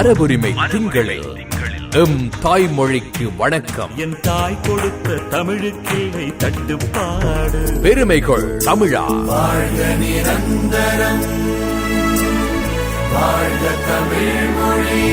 மரபுரிமை திங்களில் M தாய்மொழிக்கு வணக்கம். என் தாய் கொடுத்த தமிழுக்கு தட்டுப்பாடு. பெருமைகள் தமிழா. வாழ்க நிரந்தரம், வாழ்க தமிழ் மொழி.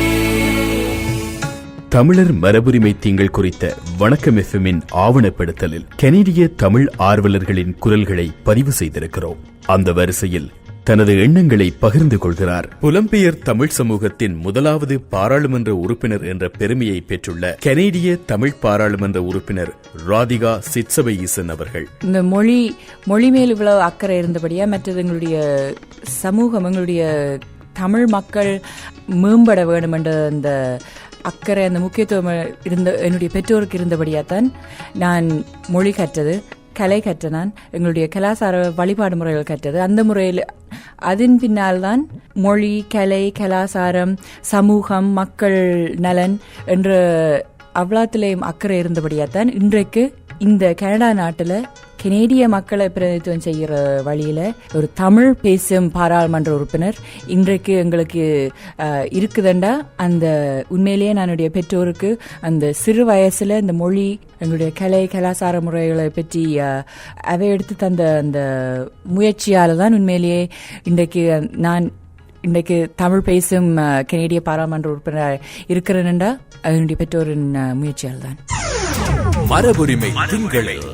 தமிழர் மரபுரிமை திங்கள் குறித்த வணக்கம் எஃப்எம்மின் ஆவணப்படுத்தலில் கனேடிய தமிழ் ஆர்வலர்களின் குரல்களை பதிவு செய்திருக்கிறோம். அந்த வரிசையில் தனது எண்ணங்களை பகிர்ந்து கொள்கிறார் புலம்பெயர் தமிழ் சமூகத்தின் முதலாவது பாராளுமன்ற உறுப்பினர் என்ற பெருமையை பெற்றுள்ள கனேடிய தமிழ் பாராளுமன்ற உறுப்பினர் ராதிகா சிட்சபையீசன் அவர்கள். இந்த மொழி மேல் இவ்வளவு அக்கறை இருந்தபடியா, மற்றது எங்களுடைய சமூகம், எங்களுடைய தமிழ் மக்கள் மேம்பட வேண்டும் என்ற அந்த அக்கறை, அந்த முக்கியத்துவம் இருந்த என்னுடைய பெற்றோருக்கு இருந்தபடியாத்தான் நான் மொழி கற்றது, கலை கற்ற, நான் எங்களுடைய கலாச்சார வழிபாடு முறைகள் கற்றது. அந்த முறையில் அதன் பின்னால் தான் மொழி, கலை, கலாச்சாரம், சமூகம், மக்கள் நலன் என்ற அவ்வளத்திலேயும் அக்கறை இருந்தபடியாத்தான் இன்றைக்கு இந்த கனடா நாட்டில் கனேடிய மக்களை பிரதிநிதித்துவம் செய்கிற வழியில ஒரு தமிழ் பேசும் பாராளுமன்ற உறுப்பினர் இன்றைக்கு எங்களுக்கு இருக்குதுண்டா. அந்த உண்மையிலேயே என்னுடைய பெற்றோருக்கு அந்த சிறு வயசுல இந்த மொழி, எங்களுடைய கலை, கலாச்சார முறைகளை பற்றி அவை எடுத்து தந்த அந்த முயற்சியால தான் உண்மையிலேயே இன்றைக்கு தமிழ் பேசும் கனேடிய பாராளுமன்ற உறுப்பினர் இருக்கிறேன்டா என்னுடைய பெற்றோரின் முயற்சியால் தான். மரபுரிமை திங்களில்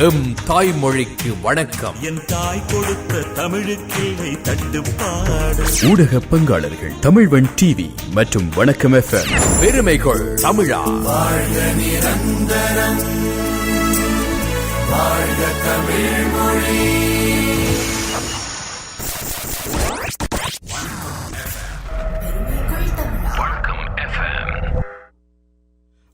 எம் தாய்மொழிக்கு வணக்கம். என் தாய் கொடுத்த தமிழுக்கு தட்டுப்பாடு. ஊடக பங்காளர்கள் தமிழ்வன் டிவி மற்றும் வணக்கம் எஃப்எம். பெருமைகள் தமிழா. வாழ்க நிரந்தரம், வாழ்க தமிழ் மொழி.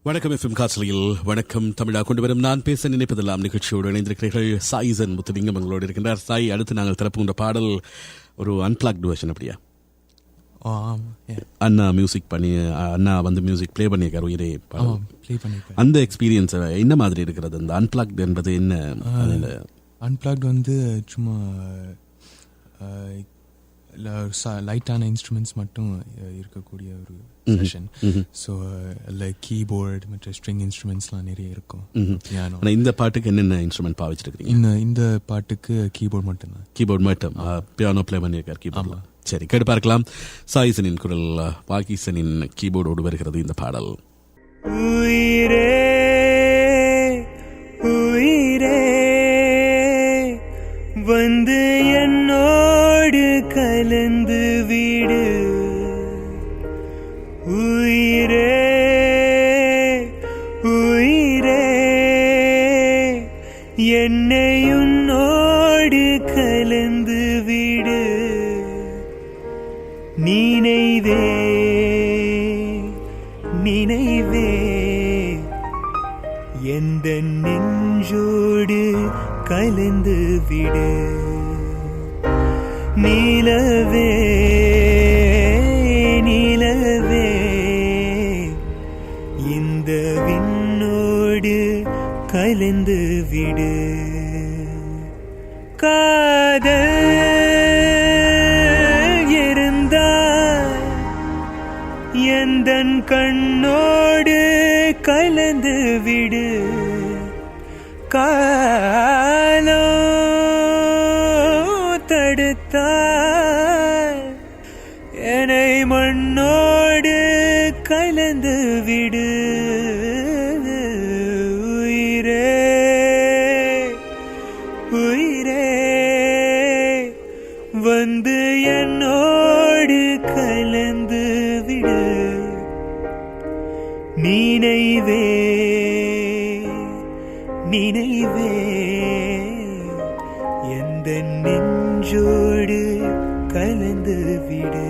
வணக்கம் எஃப்எம் காட்சியில் வணக்கம் தமிழா கொண்டு வரும் நான் பேச நினைப்பதெல்லாம் நிகழ்ச்சியோடு இணைந்திருக்கிறீர்கள். சாயிசன் முத்துலிங்கம் எங்களோடு இருக்கின்றார். சாய், அடுத்து நாங்கள் திறப்புகின்ற பாடல் ஒரு அன்பிளாக்டு வெர்ஷன். அப்படியா? அண்ணா மியூசிக் பண்ணி, அண்ணா வந்து மியூசிக் பிளே பண்ணியிருக்கார். உயிரே அந்த எக்ஸ்பீரியன்ஸ் என்ன மாதிரி இருக்கிறது? அந்த அன்பிளாக்டு என்பது என்ன? அன்பிளாக்டு வந்து சும்மா லைட்டான இன்ஸ்ட்ருமெண்ட்ஸ் மட்டும் இருக்கக்கூடிய ஒரு செஷன். ஸோ லைக் கீபோர்டு மற்ற ஸ்ட்ரிங் இன்ஸ்ட்ருமெண்ட்ஸ்லாம் நிறைய இருக்கும். இந்த பாட்டுக்கு என்னென்ன இன்ஸ்ட்ருமெண்ட் பாவிச்சிருக்கீங்க? இந்த பாட்டுக்கு கீபோர்டு மட்டும்தான். கீபோர்டு மட்டும், பியானோ பிளே பண்ணியிருக்கார் கீபோர்ட்ல. சரி, கேட்டு பார்க்கலாம். சாயிசனின் குரல், பாகிஸ்தானின் கீபோர்டோடு வருகிறது இந்த பாடல். உயிரே உயிரே வந்து என்னோடு கலந்து விடு. உயிரே உயிரே என்னை உன்னோடு கலந்து விடு. நினைவே நினைவே எந்த நெஞ்சோடு கலந்து விடு. நீலவே நீலவே இந்த விண்ணோடு கலந்து விடு. காதல் இருந்தால் எந்தன் கண்ணோடு கலந்து விடு. காலோ தடுத்தால் என்னை மண்ணோடு கலந்து விடு. உயிரே உயிரே வந்து என்னோடு கலந்து விடு. நினைவே நினைவே எந்த நெஞ்சோடு கலந்து விடு.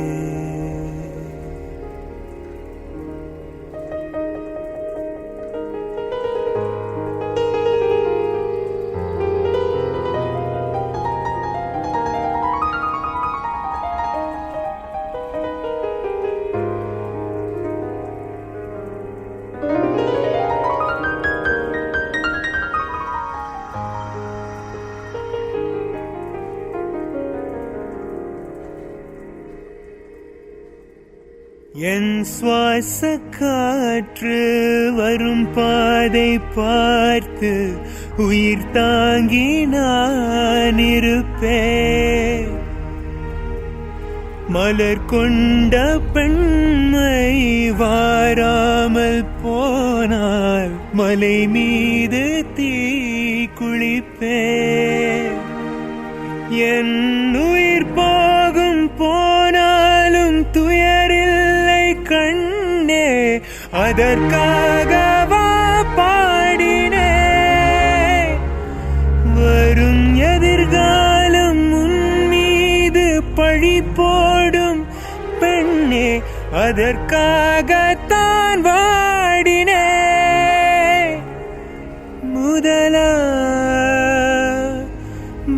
என் சுவாச காற்று வரும் பாதை பார்த்து உயிர் தாங்கி நான் இருப்பேன். மலர் கொண்ட பெண்மை வாராமல் போனால் மலை மீது தீ குளிப்பேன். என் உயிர் போகும் போனாலும் துயரில்லை கண்ணே, அதற்காகவா பாடினே. வரும் எதிர்காலம் உன் மீது பழி போடும் பெண்ணே, அதற்காகத்தான் வாடினே. முதலா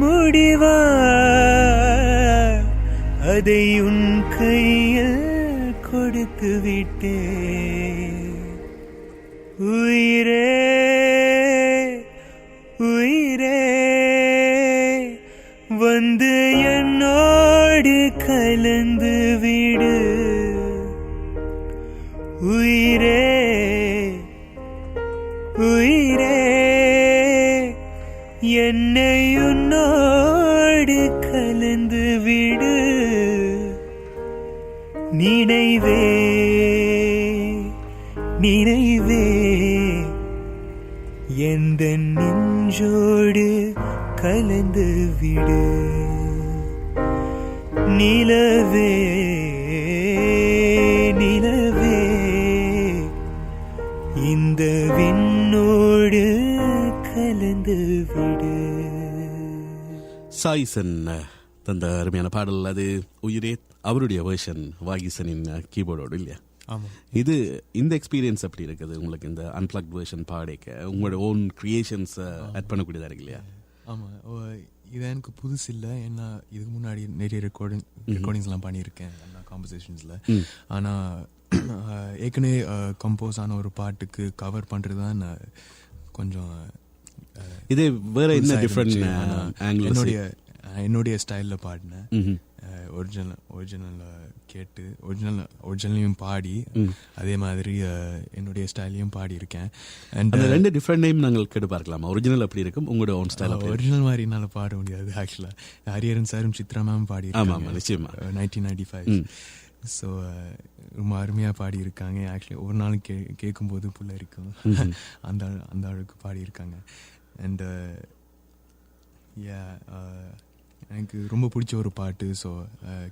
முடிவா அதை உன் கையில் கொடுத்து விட்டேன். உயிரே உயிரே வந்து என்னோடு கலந்து விடு. உயிரே உயிரே என்னை உன்னோடு கலந்து விடு. நினைவே நினைவே எந்த நெஞ்சோடு கலந்து விடு. நிலவே நிலவே இந்த விண்ணோடு கலந்து விடு. சாயிசன் தந்த அருமையான பாடல் அது உயிரே. அவருடைய வேர்ஷன் வாகிசனின் கீபோர்டோடு இல்லையா? இது இந்த எக்ஸ்பீரியன்ஸ் எப்படி இருக்குது உங்களுக்கு? இந்த அன்பிளக்ட் வேர்ஷன் பாடைக்க உங்களோட ஓன் கிரியேஷன்ஸ் ஆட் பண்ணக்கூடியதா இருக்கு இல்லையா? ஆமாம், இது எனக்கு புதுசு இல்லை. ஏன்னா இதுக்கு முன்னாடி நிறைய ரெக்கார்டிங்ஸ்லாம் பண்ணியிருக்கேன் காம்போசிஷன்ஸில். ஆனால் ஏற்கனவே கம்போஸ் ஆன ஒரு பாட்டுக்கு கவர் பண்ணுறது தான் கொஞ்சம் இதே வேற என்ன டிஃப்ரெண்ட் என்னுடைய ஸ்டைலில் பாடினேன். ஒரிஜினல் கேட்டு ஒரிஜினலையும் பாடி அதே மாதிரி என்னுடைய ஸ்டைலையும் பாடி இருக்கேன். அண்ட் ரெண்டு டிஃப்ரெண்ட் நேம் நாங்கள் கேட்டு பார்க்கலாமா? ஒரிஜினல் அப்படி இருக்கும், உங்களோட ஓன் ஸ்டைல். ஒரிஜினல் மாதிரி என்னால் பாட முடியாது ஆக்சுவலாக. ஹரியரன் சாரும் சித்ரா மேம் பாடி 1995. ஸோ ரொம்ப அருமையாக பாடியிருக்காங்க. ஆக்சுவலி ஒரு நாள் கேட்கும்போது புள்ள இருக்கும் அந்த அளவுக்கு பாடியிருக்காங்க. அண்ட் எனக்கு ரொம்ப பிடிச்ச ஒரு பாட்டு. ஸோ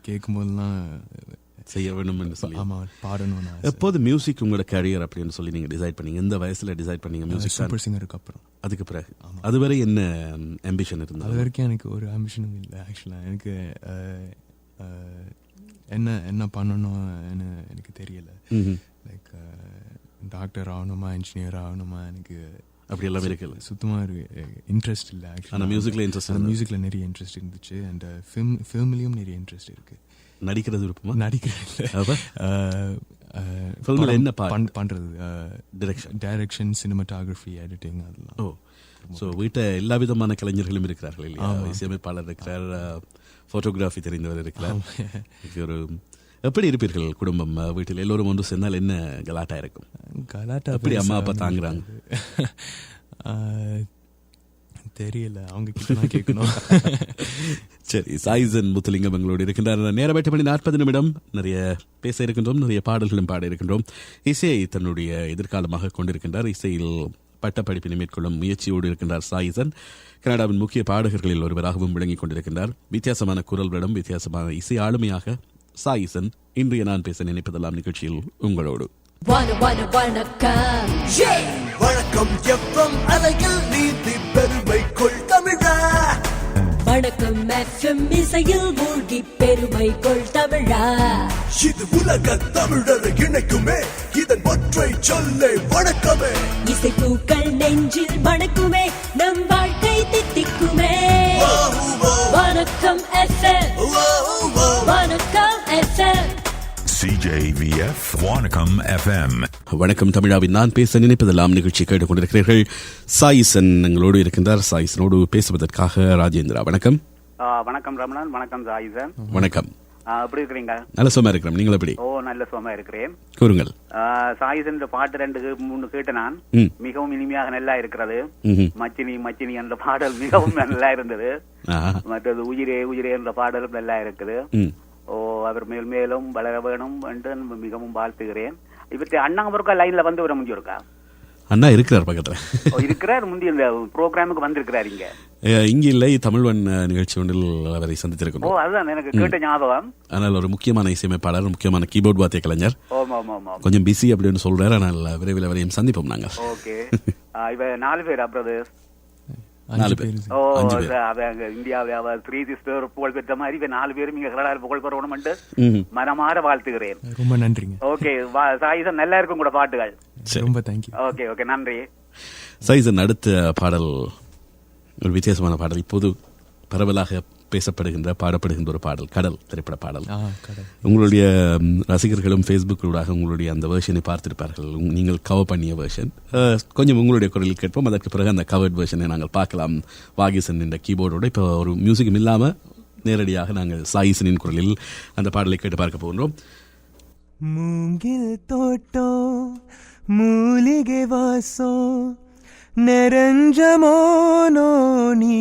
கேட்கும்போதுலாம் செய்ய வேணும்னு சொல்லி ஆமாம் பாடணும். எப்போது மியூசிக் உங்களோட கரியர் அப்படின்னு சொல்லி நீங்கள் டிசைட் பண்ணீங்க? எந்த வயசில் டிசைட் பண்ணீங்க மியூசிக்? சூப்பர் சிங்கருக்கு அப்புறம். அதுக்கு பிறகு அதுவரை என்ன ஆம்பிஷன் இருந்தது? அது வரைக்கும் எனக்கு ஒரு ஆம்பிஷனும் இல்லை ஆக்சுவலாக. எனக்கு என்ன பண்ணணும்னு எனக்கு தெரியலை. லைக் டாக்டர் ஆகணுமா இன்ஜினியர் ஆகணுமா எனக்கு அப்படி எல்லாம் இருக்குல்ல, சுத்தமாக இன்ட்ரெஸ்ட் இல்லை ஆக்சுவலாக. மியூசிக்கில் இன்ட்ரெஸ்ட், மியூசிக்கில் நிறைய இன்ட்ரெஸ்ட் இருந்துச்சு. அண்ட் ஃபில்ம்லேயும் நிறைய இன்ட்ரெஸ்ட் இருக்கு. நடிக்கிறது விருப்பமா? நடிக்கிறது என்ன பண்ணுறது, டைரக்ஷன், சினிமாட்டோகிராஃபி, எடிட்டிங் அதெல்லாம். ஓ, ஸோ வீட்டை எல்லா விதமான கலைஞர்களும் இருக்கிறார்கள் இல்லையா? இசையமைப்பாளர் இருக்கிறார், போட்டோகிராஃபி தெரிந்தவர் இருக்கிறார். ஒரு எப்படி இருப்பீர்கள் குடும்பம்? வீட்டில் எல்லோரும் ஒன்று சேர்ந்தால் என்ன கலாட்டா இருக்கும்? கலாட்டா எப்படி அம்மா அப்பா தாங்குறாங்க? தெரியல, அவங்க கிட்ட கேட்கணும். சரி, சாயிசன் முத்துலிங்கம் எங்களோடு இருக்கின்றார். நேரம் 8 மணி 40 நிமிடம். நிறைய பேச இருக்கின்றோம், நிறைய பாடல்களும் பாட இருக்கின்றோம். இசையை தன்னுடைய எதிர்காலமாக கொண்டிருக்கின்றார். இசையில் பட்டப்படிப்பினை மேற்கொள்ளும் முயற்சியோடு இருக்கின்றார் சாயிசன். கனடாவின் முக்கிய பாடகர்களில் ஒருவராகவும் விளங்கிக் கொண்டிருக்கின்றார். வித்தியாசமான குரல்களிடம் வித்தியாசமான இசை ஆளுமையாக சாயிசன் இன்றைய நான் பேச நினைப்பதெல்லாம் நிகழ்ச்சியில் உங்களோடு. வணக்கம் எஃப்எம் அலையில் நீதி பெருமை கொள் தமிழா. வணக்கம் எஃப்எம் இசையில் மூழ்கி பெருமை கொள் தமிழா. இது உலக தமிழர் இணைக்குமே இதன் ஒற்றை சொல்லே வணக்கமே. இசை பூக்கள் நெஞ்சில் மணக்குமே, நம் வாழ்க்கை தித்திக்குமே. வணக்கம் எஃப்எம், வணக்கம் எஃப்எம். CJVF வணக்கம் FM. வணக்கம் தமிழாவின் நான் பேச நினைப்பதெல்லாம் நிகழ்ச்சி கேட்டுக் கொண்டிருக்கிறீர்கள். சாயிசன் எங்களோடு இருக்கின்றார். சாயிசனோடு பேசுவதற்காக ராஜேந்திரா. வணக்கம். வணக்கம் ரமணன். வணக்கம் சாயிசன். வணக்கம். எப்படி இருக்கிறீங்க? நல்ல சும்மா இருக்கிறோம். நீங்கள் எப்படி? ஓ, நல்ல சும்மா இருக்கிறேன். கூறுங்கள். சாயிசன் பாட்டு 2-3 கேட்டு நான் மிகவும் இனிமையாக நல்லா இருக்கிறது. மச்சினி மச்சினி என்ற பாடல் மிகவும் நல்லா இருந்தது. மற்றது உயிரே உயிரே என்ற பாடலும் நல்லா இருக்குது. ஓ, அவர் மேல் மேலும் வளர வேணும் என்று மிகவும் வாழ்த்துகிறேன். இவற்றை அண்ணா ஒருக்கா லைன்ல வந்து வர முடிஞ்சிருக்கா? அண்ணா இருக்கிறார் பக்கத்துல. இருக்கிறார். முந்தைய இந்த ப்ரோக்ராமுக்கு வந்திருக்கிறார். இங்க இல்லை, தமிழ்வன் நிகழ்ச்சி ஒன்றில் அவரை சந்தித்திருக்கோம். ஓ, அதுதான் எனக்கு கேட்ட ஞாபகம். ஆனால் ஒரு முக்கியமான இசையமைப்பாளர், முக்கியமான கீபோர்ட் வாத்திய கலைஞர். கொஞ்சம் பிஸி அப்படின்னு சொல்றாரு. ஆனால் விரைவில் அவரையும் சந்திப்போம் நாங்கள். ஓகே. இவ 4 பேர் பிரதர்ஸ். 4 பேர். இந்தியாவில 3 சிஸ்டர் புகழ் பெற்ற மாதிரி இவ 4 பேரும் இங்க கனடாவில் புகழ் பெறணும் மனமாற வாழ்த்துகிறேன். ரொம்ப நன்றிங்க. ஓகே, சாயிசன் நல்லா இருக்கும் கூட பாட்டுகள். ரொம்ப தேங்க்யூ. ஓகே ஓகே, நன்றி. சாயிசன், அடுத்த பாடல் ஒரு வித்தியாசமான பாடல். இப்போது பரவலாக பேசப்படுகின்ற பாடப்படுகின்ற ஒரு பாடல், கடல் திரைப்பட பாடல். உங்களுடைய ரசிகர்களும் ஃபேஸ்புக்கிலூடாக உங்களுடைய அந்த வெர்ஷனை பார்த்திருப்பார்கள். நீங்கள் கவர் பண்ணிய வெர்ஷன் கொஞ்சம் உங்களுடைய குரலில் கேட்போம். அதற்கு பிறகு அந்த கவர்ட் வெர்ஷனை நாங்கள் பார்க்கலாம். வாகிசன் என்ற கீபோர்டோட இப்போ ஒரு மியூசிக்கும் இல்லாமல் நேரடியாக நாங்கள் சாயிசனின் குரலில் அந்த பாடலை கேட்டு பார்க்க போகின்றோம். மூங்கில் தோட்டம் மூலிகை வாசம் நெரஞ்சமோனோ நீ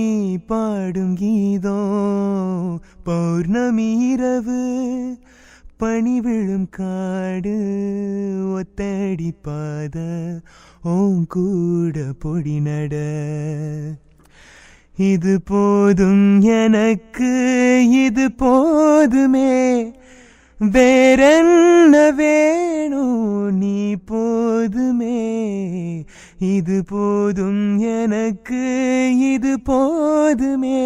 பாடும் கீதம் பௌர்ணமி இரவு பனி விழும் காடு ஒத்தடி பாத ஓம் கூட பொடி நட இது போதும் எனக்கு இது போதுமே வேறென்ன வேணும் நீ போதுமே இது போதும் எனக்கு இது போதுமே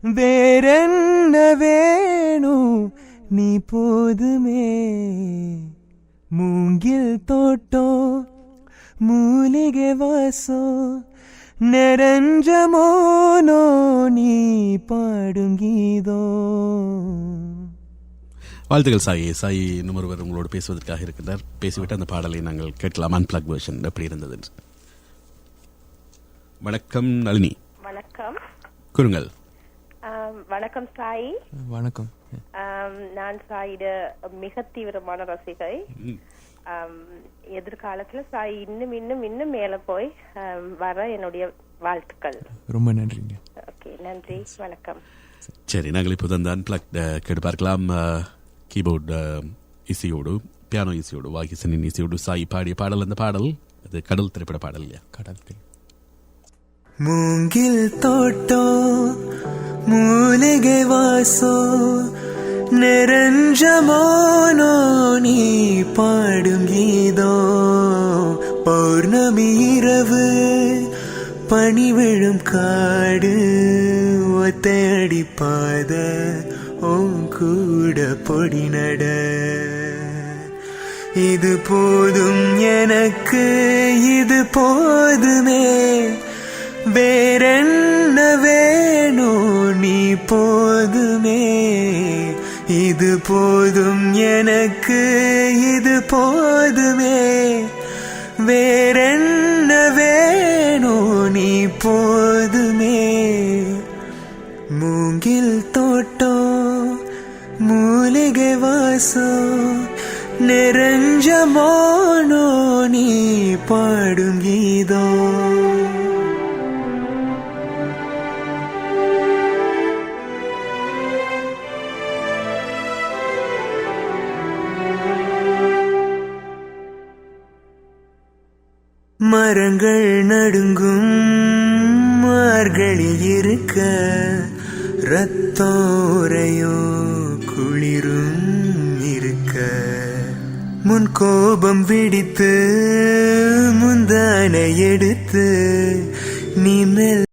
வேறென்ன வேணும் நீ போதுமே மூங்கில் தோட்டம் மூலிகை வாசம் நெரஞ்சமோனோ நீ பாடும் கீதம். வாழ்த்துக்கள் சாயி. சாயி இன்னொருவர் உங்களோடு பேசுவதற்காக இருக்கின்றார். பேசிவிட்டு அந்த பாடலை நாங்கள் கேட்கலாம். அன்பிளக் வெர்ஷன் எப்படி இருந்தது? வணக்கம் நளினி. வணக்கம். கூறுங்கள். வணக்கம் சாயி. வணக்கம். நான் சாயிட மிக தீவிரமான ரசிகை. எதிர்காலத்துல சாய் இன்னும் இன்னும் இன்னும் மேல போய் வர என்னுடைய வாழ்த்துக்கள். ரொம்ப நன்றிங்க. ஓகே, நன்றி, வணக்கம். சரி, நாங்கள் இப்போது அந்த அன்பிளக் கேட்டு பார்க்கலாம். கீபோர்ட் இசையோடு, பியானோ இசையோடு, வாகிசனின் இசையோடு சாய் பாடிய பாடல். அந்த பாடல் அது கடல் திரைப்பட பாடல் இல்லையா? கடல். மூங்கில் தோட்டம் மூலிகை வாசம் நெரஞ்சமோனோ நீ பாடும் கீதம் பௌர்ணமி இரவு பனி விழும் காடு ஒத்தடி பாத ஓம் கூட பொடி நட இது போதும் எனக்கு இது போதுமே வேறென்ன வேணும் நீ போதுமே இது போதும் எனக்கு இது போதுமே வேறென்ன வேணும் நீ போதுமே மூங்கில் தோட்டம் மூலிகை வாசம் நெரஞ்சமோனோ நீ பாடும் கீதம். மரங்கள் நடுங்கும் மார்கழி இருக்க ரத்தோரையோ குளிரும் இருக்க முன் கோபம் விடித்து முந்தானை எடுத்து நீ